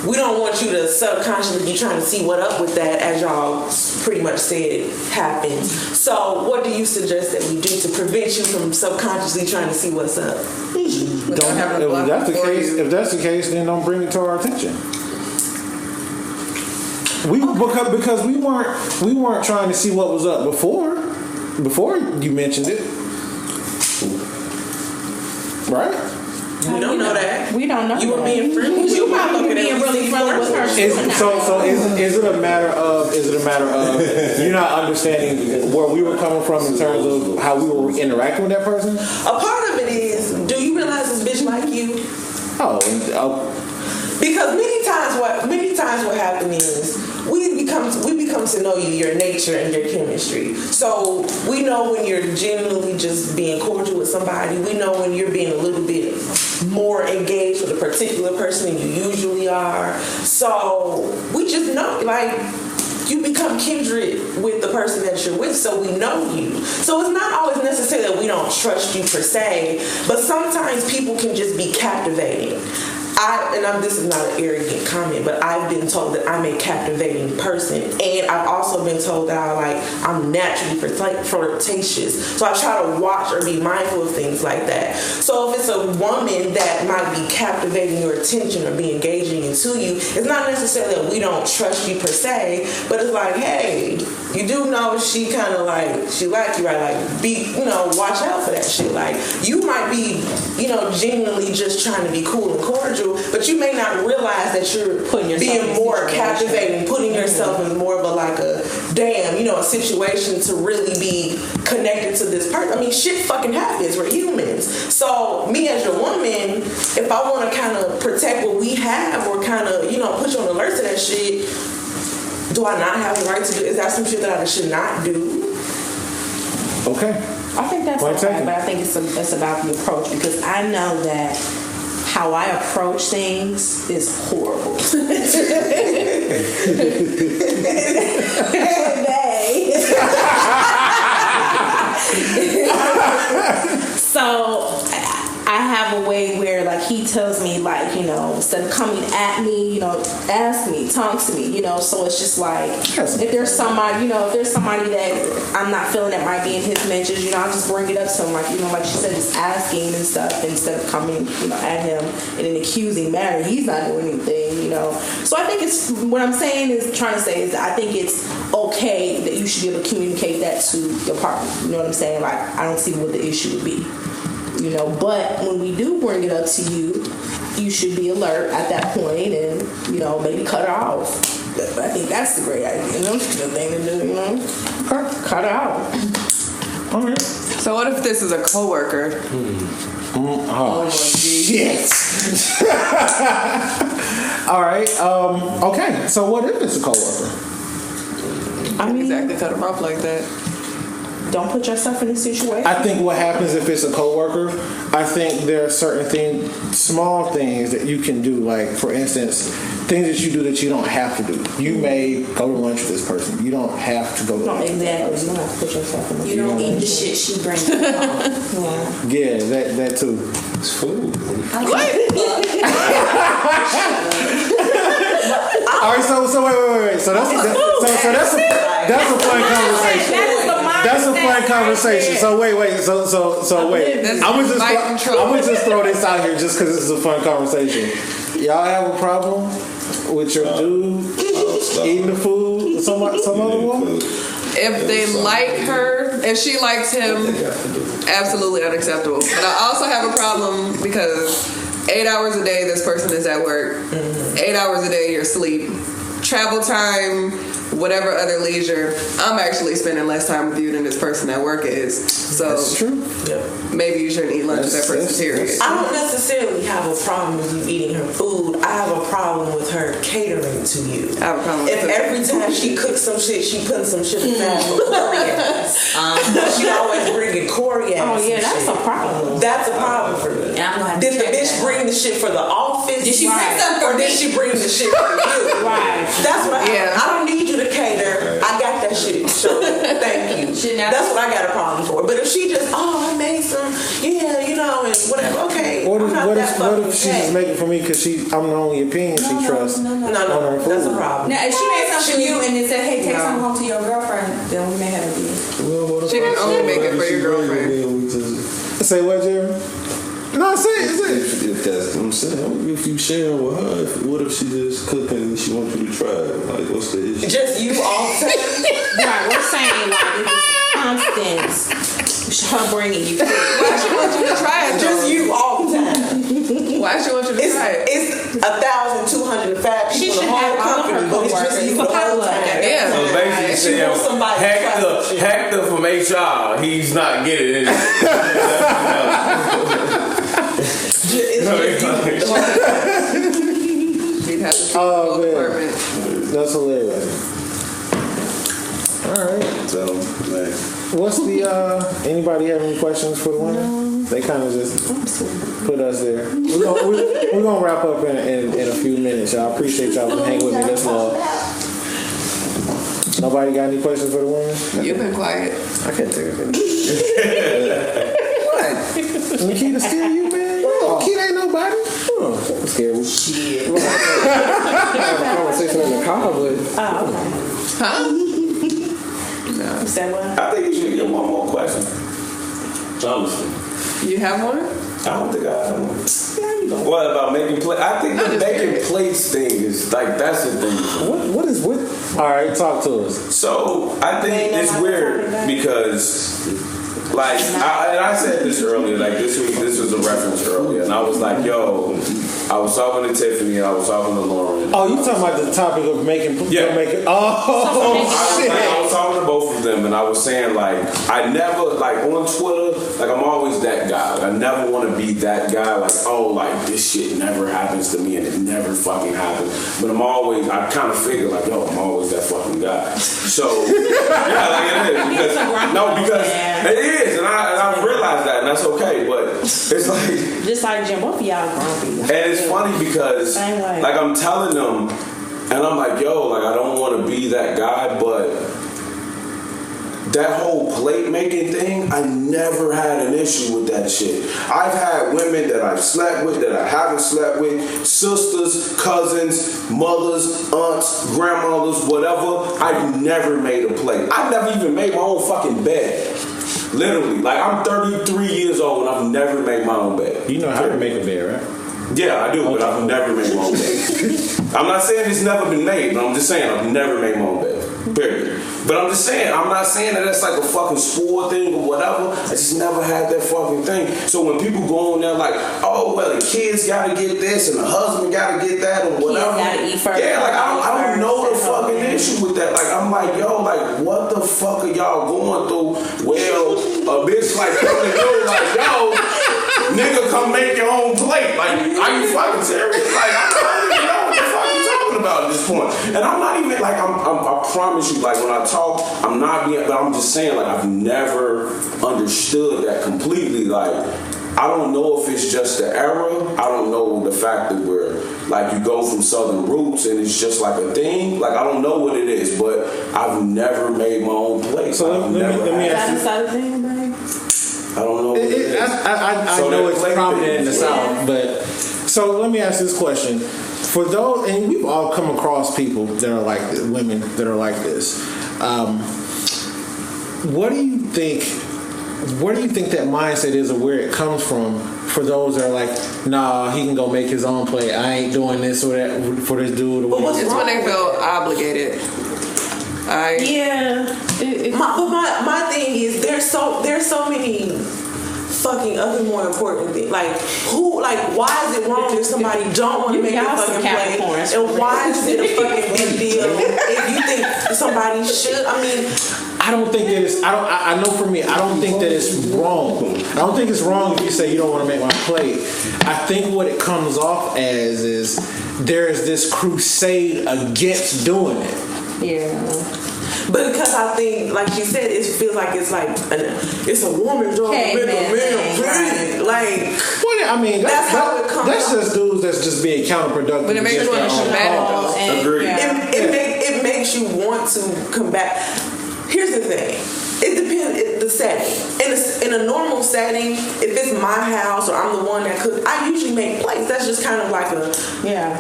we don't want you to subconsciously be trying to see what up with that, as y'all pretty much said happens. So what do you suggest that we do to prevent you from subconsciously trying to see what's up? If that's the case, then don't bring it to our attention. Because we weren't trying to see what was up before you mentioned it, right? We don't know that. We don't know. You were being friendly. You probably were being really friendly with her. Is it a matter of you're not understanding where we were coming from in terms of how we were interacting with that person? A part of it is, do you realize this bitch like you? Because many times what happens is we become to know you, your nature and your chemistry. So we know when you're genuinely just being cordial with somebody. We know when you're being a little bit more engaged with a particular person than you usually are. So we just know, like, you become kindred with the person that you're with, so we know you. So it's not always necessarily that we don't trust you per se, but sometimes people can just be captivating. This is not an arrogant comment, but I've been told that I'm a captivating person, and I've also been told that I'm naturally flirtatious. So I try to watch or be mindful of things like that. So if it's a woman that might be captivating your attention or be engaging into you, it's not necessarily that we don't trust you per se, but it's like, hey, you do know she kind of she like you, right? Like, watch out for that shit. Like, you might be, genuinely just trying to be cool and cordial, but you may not realize that you're being more captivating, putting yourself in more of a situation to really be connected to this person. I mean, shit fucking happens. We're humans. So me as your woman, if I want to kind of protect what we have or kind of, put you on alert to that shit, do I not have the right to do? Is that some shit that I should not do? Okay. I think that's okay, but I think it's about the approach, because I know that how I approach things is horrible. So I have a way where, he tells me, instead of coming at me, ask me, talk to me, so it's just if there's somebody that I'm not feeling that might be in his mentions, I'll just bring it up to him, like she said, just asking and stuff, instead of coming, at him in an accusing manner. He's not doing anything, So I think what I'm saying is, trying to say is, that I think it's okay that you should be able to communicate that to your partner. You know what I'm saying? I don't see what the issue would be. But when we do bring it up to you, you should be alert at that point and, maybe cut her off. I think that's the great idea, the thing to do, cut her out. All right. So what if this is a coworker? Oh, shit. All right. Okay. So what if it's a coworker? Exactly, cut them off like that. Don't put yourself in this situation. I think what happens if it's a coworker, I think there are certain things, small things that you can do. Like, for instance, things that you do that you don't have to do. You may go to lunch with this person. You don't have to go to lunch. Exactly. You don't have to put yourself in this. You don't eat the shit she brings home. Yeah, that too. It's food. All right, so wait. So that's a fun conversation. That's a fun conversation. So wait. So wait. I'm gonna just throw this out here just because this is a fun conversation. Y'all have a problem with your dude eating the food with some other woman? If they like her, if she likes him, absolutely unacceptable. But I also have a problem because 8 hours a day this person is at work. 8 hours a day you're asleep. Travel time, whatever other leisure, I'm actually spending less time with you than this person at work is. So that's true. Maybe you shouldn't eat lunch with that person, period. I don't necessarily have a problem with you eating her food. I have a problem with her catering to you. I have a problem with if every time she cooks some shit, she putting some shit aside for Corey ass. She always bringing Corey ass. Oh yeah, that's a problem. That's a problem for me. Did the bitch bring the shit for the office? Did she bring something or did she bring the shit for you? Right. That's what I don't need you to cater. I got that shit. So thank you. That's what I got a problem for. But if she just, I made some, and whatever. Okay. What if she's just making for me because I'm the only opinion she trusts? No. That's a problem. Now, if she made something for you and then said, "Hey, take something home to your girlfriend," then we may have a deal. She can only make it for your girlfriend. Say what, Jeremy? No, say it. If that's what I'm saying, if you sharing with her, what if she just cooking and she wants you to try it? Like, what's the issue? Just you all the time? Right, we're saying like if it's constant, her bringing you food. Why she want you to try it? Just you all the time. Why she want you to try it? It's 1,205 people in the whole company, but it's just you the whole time. Yeah. So basically, saying Hector from HR, he's not getting it. Oh man, that's hilarious. All right. So, man. What's the anybody have any questions for the women? They kind of just put us there. We're gonna wrap up in a few minutes. Y'all appreciate y'all for hanging with me this long. Nobody got any questions for the women? You've been quiet. I can't take it. What? Nikita still you, man? Nikita ain't nobody. I'm scared. Shit. We have a conversation in the car, but Huh? Is that what? I think you should get one more question. Honestly. You have one? I don't think I have one. What about making plates? I think the making plates thing is like that's the thing. What is with? All right, talk to us. So I think it's weird because, like, I said this earlier. Like this was a reference earlier, and I was like, yo, I was talking to Tiffany, I was talking to Lauren. Oh, you talking about the topic of making? Yeah. Shit. I was talking to both of them, and I was saying like I never like on Twitter, like I'm always that guy. Like, I never want to be that guy. Like like this shit never happens to me, and it never fucking happens. But I kind of figure like I'm always that fucking guy. So yeah, like it is because it is, and I realize that, and that's okay. But it's like just like Jim, both of y'all grumpy. And it's funny because like I'm telling them, and I'm like, yo, like I don't want to be that guy, but that whole plate making thing, I never had an issue with that shit. I've had women that I've slept with, that I haven't slept with, sisters, cousins, mothers, aunts, grandmothers, whatever. I've never made a plate. I've never even made my own fucking bed. Literally. Like I'm 33 years old and I've never made my own bed. You know how to make a bed, right? Yeah, I do, but I've never made my own bed. I'm not saying it's never been made, but I'm just saying I've never made my own bed. Period. But I'm just saying, I'm not saying that that's like a fucking sport thing or whatever. I just never had that fucking thing. So when people go on there like, oh, well, the kids gotta get this and the husband gotta get that or whatever. Gotta eat first. Yeah, like I don't know the fucking issue with that. Like I'm like, yo, like what the fuck are y'all going through? Well, a bitch like coming through like, yo, nigga, come make your own plate. Like, are you fucking serious? Like, I don't even know what the fuck you talking about at this point. And I'm not even like, I promise you, like when I talk, I'm not being, but I'm just saying, like I've never understood that completely. Like, I don't know if it's just the era. I don't know the fact that we're like you go from Southern roots and it's just like a thing. Like I don't know what it is, but I've never made my own plate. So let me ask you. I don't know. I know it's prominent in the South, but so let me ask this question: for those, and we've all come across people that are like women that are like this. What do you think? Where do you think that mindset is, or where it comes from? For those that are like, nah, he can go make his own play. I ain't doing this or that for this dude. Or it's when they feel obligated. My thing is there's so many fucking other more important things. Like why is it wrong if somebody don't want to make a fucking play? And why is it a fucking big deal if you think somebody should? I mean, I don't think that it's. I know for me, I don't think that it's wrong. I don't think it's wrong if you say you don't want to make my plate. I think what it comes off as is there is this crusade against doing it. Yeah. But because I think, like she said, it feels like it's a woman job to make a man please. Like, well, I mean, that's how it comes. That's just dudes that's just being counterproductive. But it makes you want to combat it. Agreed. It makes you want to combat. Here's the thing. It depends the setting. In a normal setting, if it's my house or I'm the one that cooks, I usually make plates. That's just kind of like a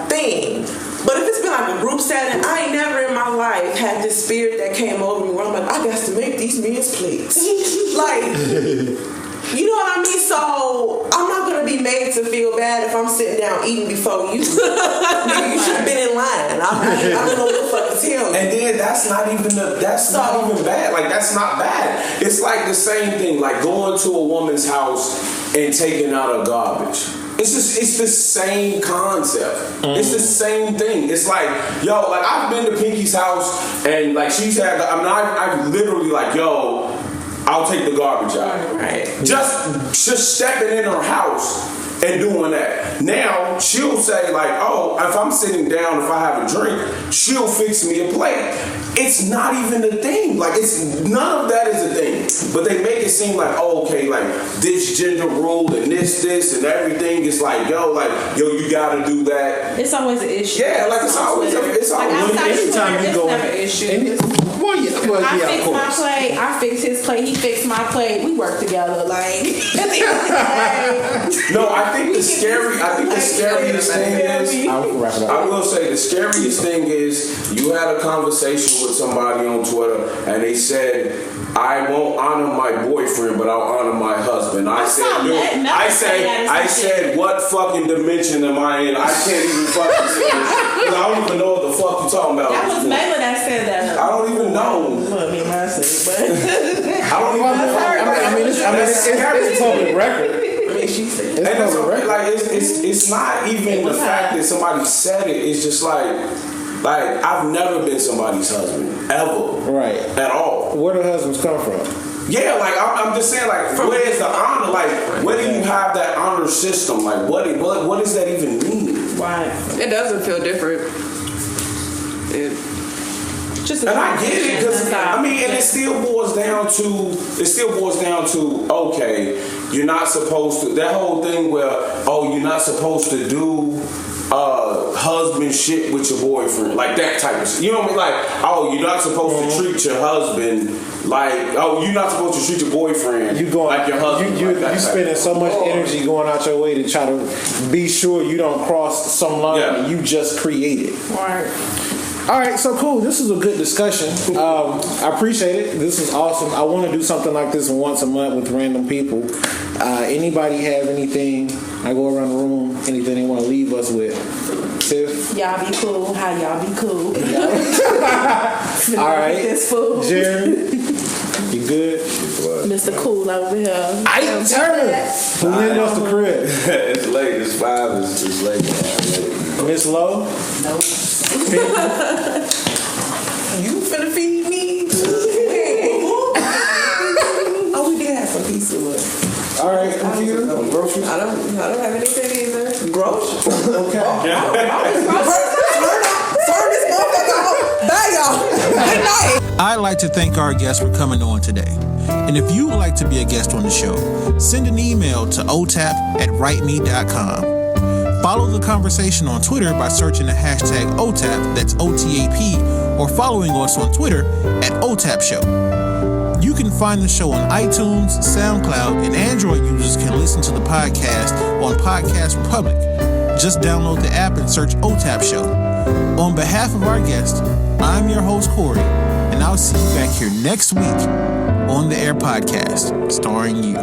thing. But if it's been like a group setting, I ain't never in my life had this spirit that came over me where I'm like, I got to make these men's plates. Like, you know what I mean? So I'm not gonna be made to feel bad if I'm sitting down eating before you. Nigga, you should have been in line. I don't know what the fuck to tell you. And then that's not even bad. Like, that's not bad. It's like the same thing, like going to a woman's house and taking out her garbage. It's the same concept. It's the same thing. It's like, yo, like I've been to Pinky's house and like she's had, I've literally like, yo, I'll take the garbage out. Right. Just stepping in her house and doing that. Now, she'll say like, oh, if I'm sitting down, if I have a drink, she'll fix me a plate. It's not even a thing. Like, none of that is a thing. But they make it seem like, oh, okay, like this gender rule and this and everything is like, yo, you gotta do that. It's always an issue. Yeah, like it's always anytime you go never an issue. I fix his plate, he fixed my plate. We work together, like. No, I think the scariest thing is, I will say the scariest thing is you had a conversation with somebody on Twitter and they said, I won't honor my boyfriend, but I'll honor my husband. I said, what fucking dimension am I in? I can't even fucking say this. I don't even know what the fuck you're talking about. That was Mayla that said that. I don't even know. Well, I mean, I don't even know. It's public record. She said, it's not even the fact that somebody said it. It's just like I've never been somebody's husband ever, right? At all. Where do husbands come from? Yeah, like I'm just saying, like where's the honor? Like where do you have that honor system? Like what does that even mean? Right. It doesn't feel different. And I get it because I mean, and it still boils down to okay, you're not supposed to. That whole thing where you're not supposed to do husband shit with your boyfriend, like that type of shit. You know what I mean? Like, you're not supposed to treat your husband like, you're not supposed to treat your boyfriend like your husband. You spending so much energy going out your way to try to be sure you don't cross some line you just created. All right, so cool. This is a good discussion. I appreciate it. This is awesome. I want to do something like this once a month with random people. Anybody have anything? I go around the room. Anything they want to leave us with? Tiff? Y'all be cool. How y'all be cool? All right. This food. Jeremy, you good? Mr. Cool over here. I turn. Who lent us the crib? It's late. It's 5. It's late. Miss Lowe? Nope. You finna feed me? We did have some pizza. All right, computer. Groceries. I don't have anything either. Groceries. Okay. Turn this motherfucker off. Bye, y'all. Good night. I'd like to thank our guests for coming on today. And if you would like to be a guest on the show, send an email to otap@writeme.com. Follow the conversation on Twitter by searching the hashtag OTAP, that's OTAP, or following us on Twitter at OTAP Show. You can find the show on iTunes, SoundCloud, and Android users can listen to the podcast on Podcast Republic. Just download the app and search OTAP Show. On behalf of our guest, I'm your host, Corey, and I'll see you back here next week on the Air Podcast, starring you.